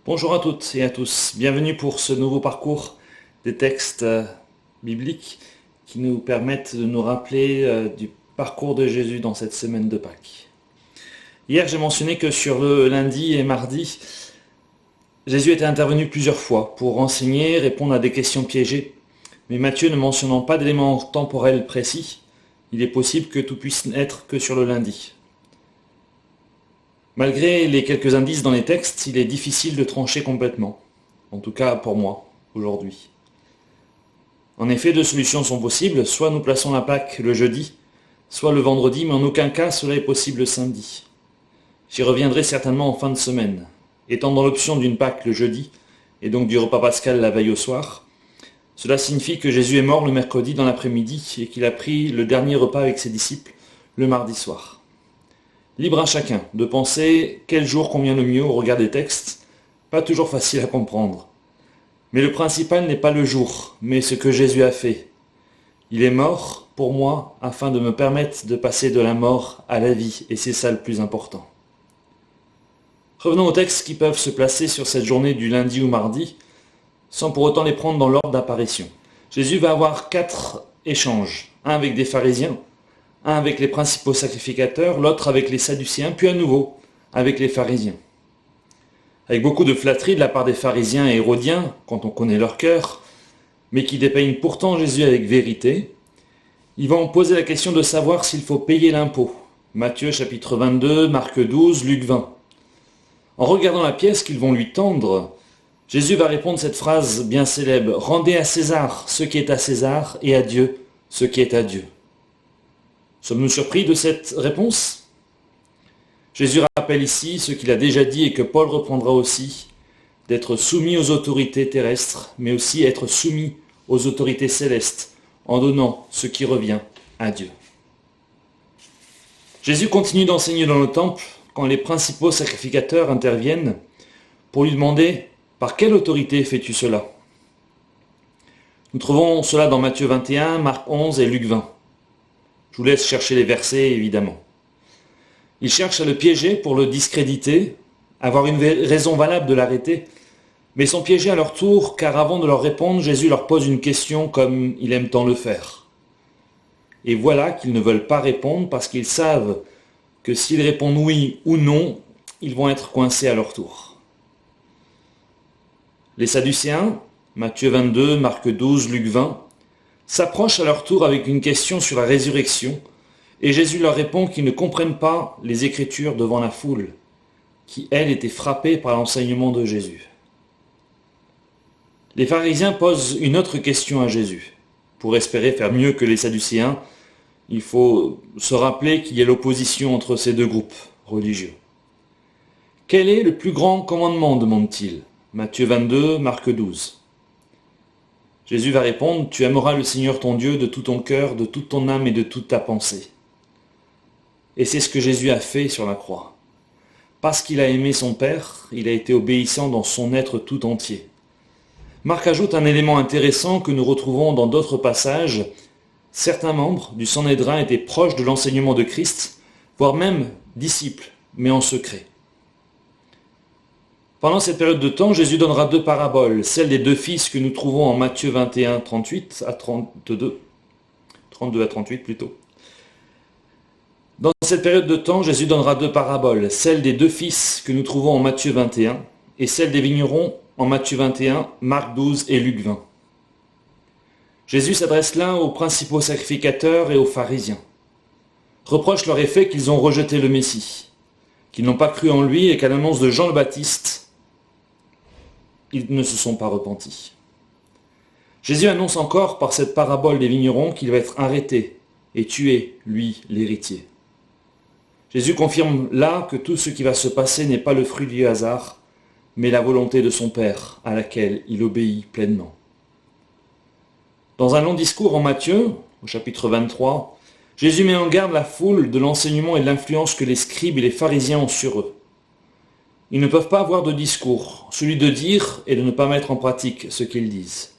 Bonjour à toutes et à tous, bienvenue pour ce nouveau parcours des textes bibliques qui nous permettent de nous rappeler du parcours de Jésus dans cette semaine de Pâques. Hier j'ai mentionné que sur le lundi et mardi, Jésus était intervenu plusieurs fois pour enseigner, répondre à des questions piégées, mais Matthieu ne mentionnant pas d'éléments temporels précis, il est possible que tout puisse n'être que sur le lundi. Malgré les quelques indices dans les textes, il est difficile de trancher complètement. En tout cas pour moi, aujourd'hui. En effet, deux solutions sont possibles. Soit nous plaçons la Pâque le jeudi, soit le vendredi, mais en aucun cas cela est possible le samedi. J'y reviendrai certainement en fin de semaine. Étant dans l'option d'une Pâque le jeudi, et donc du repas pascal la veille au soir, cela signifie que Jésus est mort le mercredi dans l'après-midi et qu'il a pris le dernier repas avec ses disciples le mardi soir. Libre à chacun de penser quel jour convient le mieux au regard des textes, pas toujours facile à comprendre. Mais le principal n'est pas le jour, mais ce que Jésus a fait. Il est mort pour moi afin de me permettre de passer de la mort à la vie, et c'est ça le plus important. Revenons aux textes qui peuvent se placer sur cette journée du lundi ou mardi, sans pour autant les prendre dans l'ordre d'apparition. Jésus va avoir 4 échanges, un avec des pharisiens, un avec les principaux sacrificateurs, l'autre avec les sadducéens, puis à nouveau avec les pharisiens. Avec beaucoup de flatterie de la part des pharisiens et hérodiens, quand on connaît leur cœur, mais qui dépeignent pourtant Jésus avec vérité, ils vont poser la question de savoir s'il faut payer l'impôt. Matthieu chapitre 22, Marc 12, Luc 20. En regardant la pièce qu'ils vont lui tendre, Jésus va répondre cette phrase bien célèbre, « Rendez à César ce qui est à César et à Dieu ce qui est à Dieu ». Sommes-nous surpris de cette réponse ? Jésus rappelle ici ce qu'il a déjà dit et que Paul reprendra aussi, d'être soumis aux autorités terrestres, mais aussi être soumis aux autorités célestes, en donnant ce qui revient à Dieu. Jésus continue d'enseigner dans le temple quand les principaux sacrificateurs interviennent pour lui demander « Par quelle autorité fais-tu cela ?» Nous trouvons cela dans Matthieu 21, Marc 11 et Luc 20. Je vous laisse chercher les versets, évidemment. Ils cherchent à le piéger pour le discréditer, avoir une raison valable de l'arrêter, mais sont piégés à leur tour, car avant de leur répondre, Jésus leur pose une question comme il aime tant le faire. Et voilà qu'ils ne veulent pas répondre parce qu'ils savent que s'ils répondent oui ou non, ils vont être coincés à leur tour. Les Sadducéens, Matthieu 22, Marc 12, Luc 20, s'approchent à leur tour avec une question sur la résurrection, et Jésus leur répond qu'ils ne comprennent pas les Écritures devant la foule, qui, elle, était frappée par l'enseignement de Jésus. Les pharisiens posent une autre question à Jésus. Pour espérer faire mieux que les Sadducéens, il faut se rappeler qu'il y a l'opposition entre ces deux groupes religieux. Quel est le plus grand commandement demande-t-il ? Matthieu 22, Marc 12. Jésus va répondre, « Tu aimeras le Seigneur ton Dieu de tout ton cœur, de toute ton âme et de toute ta pensée. » Et c'est ce que Jésus a fait sur la croix. Parce qu'il a aimé son Père, il a été obéissant dans son être tout entier. Marc ajoute un élément intéressant que nous retrouvons dans d'autres passages. Certains membres du Sanhédrin étaient proches de l'enseignement de Christ, voire même disciples, mais en secret. Pendant cette période de temps, Jésus donnera 2 paraboles, celle des 2 fils que nous trouvons en Matthieu 21, 38 à 32 à 38 plutôt. Dans cette période de temps, Jésus donnera 2 paraboles, celle des 2 fils que nous trouvons en Matthieu 21 et celle des vignerons en Matthieu 21, Marc 12 et Luc 20. Jésus s'adresse là aux principaux sacrificateurs et aux pharisiens. Reproche leur effet qu'ils ont rejeté le Messie, qu'ils n'ont pas cru en lui et qu'à l'annonce de Jean le Baptiste, ils ne se sont pas repentis. Jésus annonce encore par cette parabole des vignerons qu'il va être arrêté et tué, lui, l'héritier. Jésus confirme là que tout ce qui va se passer n'est pas le fruit du hasard, mais la volonté de son Père, à laquelle il obéit pleinement. Dans un long discours en Matthieu, au chapitre 23, Jésus met en garde la foule de l'enseignement et de l'influence que les scribes et les pharisiens ont sur eux. Ils ne peuvent pas avoir de discours, celui de dire et de ne pas mettre en pratique ce qu'ils disent.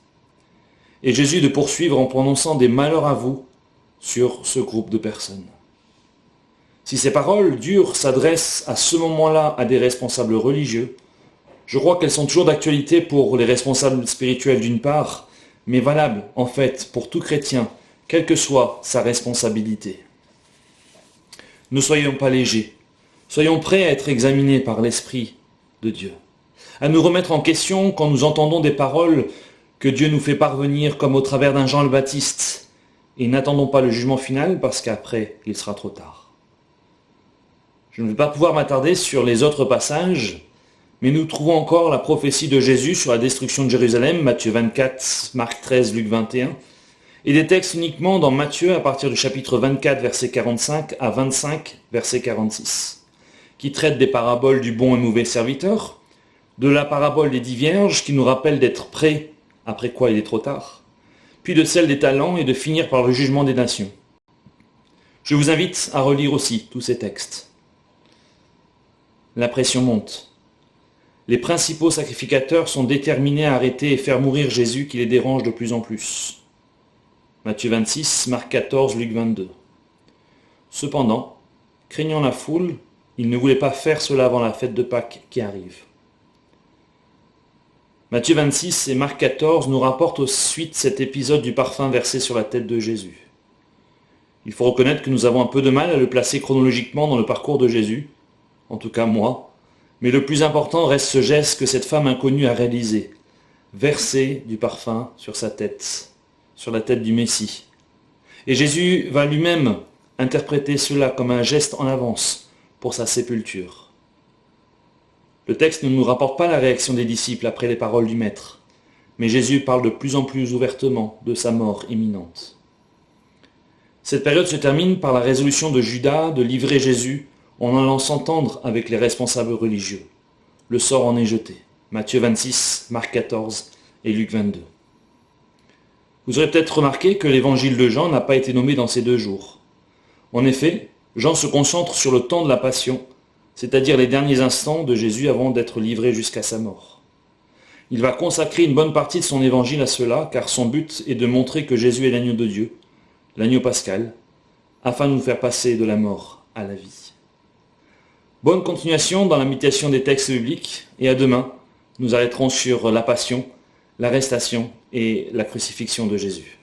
Et Jésus de poursuivre en prononçant des malheurs à vous sur ce groupe de personnes. Si ces paroles dures s'adressent à ce moment-là à des responsables religieux, Je crois qu'elles sont toujours d'actualité pour les responsables spirituels d'une part, mais valables en fait pour tout chrétien, quelle que soit sa responsabilité. Ne soyons pas légers, soyons prêts à être examinés par l'Esprit de Dieu, à nous remettre en question quand nous entendons des paroles que Dieu nous fait parvenir comme au travers d'un Jean le Baptiste, et n'attendons pas le jugement final parce qu'après il sera trop tard. Je ne vais pas pouvoir m'attarder sur les autres passages, mais nous trouvons encore la prophétie de Jésus sur la destruction de Jérusalem, Matthieu 24, Marc 13, Luc 21, et des textes uniquement dans Matthieu à partir du chapitre 24, verset 45 à 25, verset 46, qui traitent des paraboles du bon et mauvais serviteur, de la parabole des 10 vierges qui nous rappelle d'être prêts après quoi il est trop tard, puis de celle des talents et de finir par le jugement des nations. Je vous invite à relire aussi tous ces textes. La pression monte. Les principaux sacrificateurs sont déterminés à arrêter et faire mourir Jésus qui les dérange de plus en plus. Matthieu 26, Marc 14, Luc 22. Cependant, craignant la foule, ils ne voulaient pas faire cela avant la fête de Pâques qui arrive. Matthieu 26 et Marc 14 nous rapportent ensuite cet épisode du parfum versé sur la tête de Jésus. Il faut reconnaître que nous avons un peu de mal à le placer chronologiquement dans le parcours de Jésus, en tout cas moi, mais le plus important reste ce geste que cette femme inconnue a réalisé, verser du parfum sur sa tête, sur la tête du Messie. Et Jésus va lui-même interpréter cela comme un geste en avance pour sa sépulture. Le texte ne nous rapporte pas la réaction des disciples après les paroles du Maître, mais Jésus parle de plus en plus ouvertement de sa mort imminente. Cette période se termine par la résolution de Judas de livrer Jésus en allant s'entendre avec les responsables religieux. Le sort en est jeté. Matthieu 26, Marc 14 et Luc 22. Vous aurez peut-être remarqué que l'évangile de Jean n'a pas été nommé dans ces 2 jours. En effet, Jean se concentre sur le temps de la passion, c'est-à-dire les derniers instants de Jésus avant d'être livré jusqu'à sa mort. Il va consacrer une bonne partie de son évangile à cela, car son but est de montrer que Jésus est l'agneau de Dieu, l'agneau pascal, afin de nous faire passer de la mort à la vie. Bonne continuation dans la méditation des textes bibliques, et à demain, nous arrêterons sur la passion, l'arrestation et la crucifixion de Jésus.